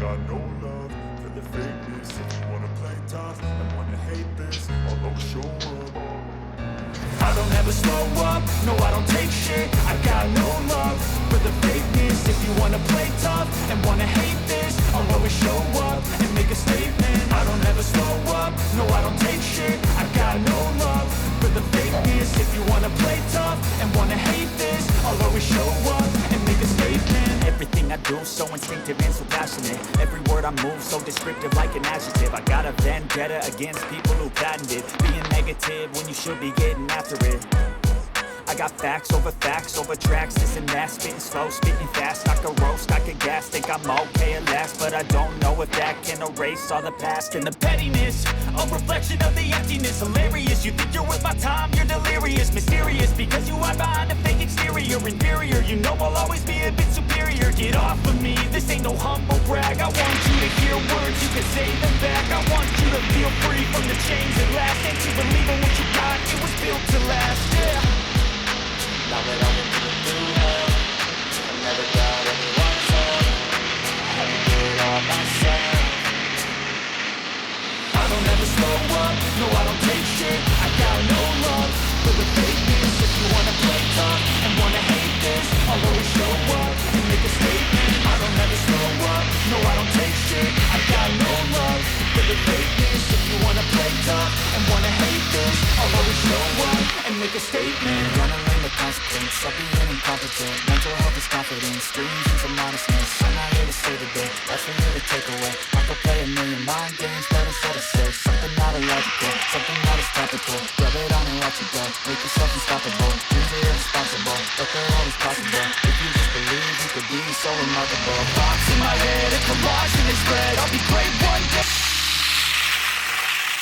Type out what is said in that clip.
got no love for the fakeness. If you wanna play tough and wanna hate this, I'll always show up. I don't ever slow up, no I don't take shit. I got no love for the fakeness. If you wanna play tough and wanna hate this, I'll always show up and make a statement. I don't ever slow up, no I don't take shit. I got no love for the fakeness. If you wanna play tough and wanna hate this, I'll always show up and make a statement. Everything I do so instinctive and so passionate. Every word I move so descriptive like an adjective. I got a vendetta against people who patented being negative when you should be getting after it. I got facts over tracks, this and that. Spitting slow, spitting fast, I can roast, I can gas. Think I'm okay at last, but I don't know if that can erase all the past. And the pettiness, a reflection of the emptiness. Hilarious, you think you're worth my time, you're delirious. Mysterious, because you hide behind a fake exterior. Inferior, you know I'll always be a bit superior. Get off of me, this ain't no humble brag. I want you to hear words, you can say them back. I want you to feel free from the chains at last. And to believe in what you got, it was built to last, yeah. Now that I've been through hell, I never got anyone's help. I had to do it all myself. I don't ever slow up, no I don't take shit. I got no love for the fakeness. If you wanna play tough and wanna hate this, I'll always show up and make a statement. I don't ever slow up, no I don't take shit. I got no love for the fakeness. If you wanna play tough and wanna hate this, I'll always show up and make a statement. Gonna learn the consequence of being incompetent. Mental health is confidence, dreams and some honestness. I'm not here to save the day, that's for you to take away. I could play a million mind games, but instead of say something not illogical, something not as topical. Rub it on and watch it go, make yourself unstoppable. Dreams are irresponsible, but they're always possible. If you just believe, you could be so remarkable. Thoughts in my head, a collage and it's spread. I'll be great one day.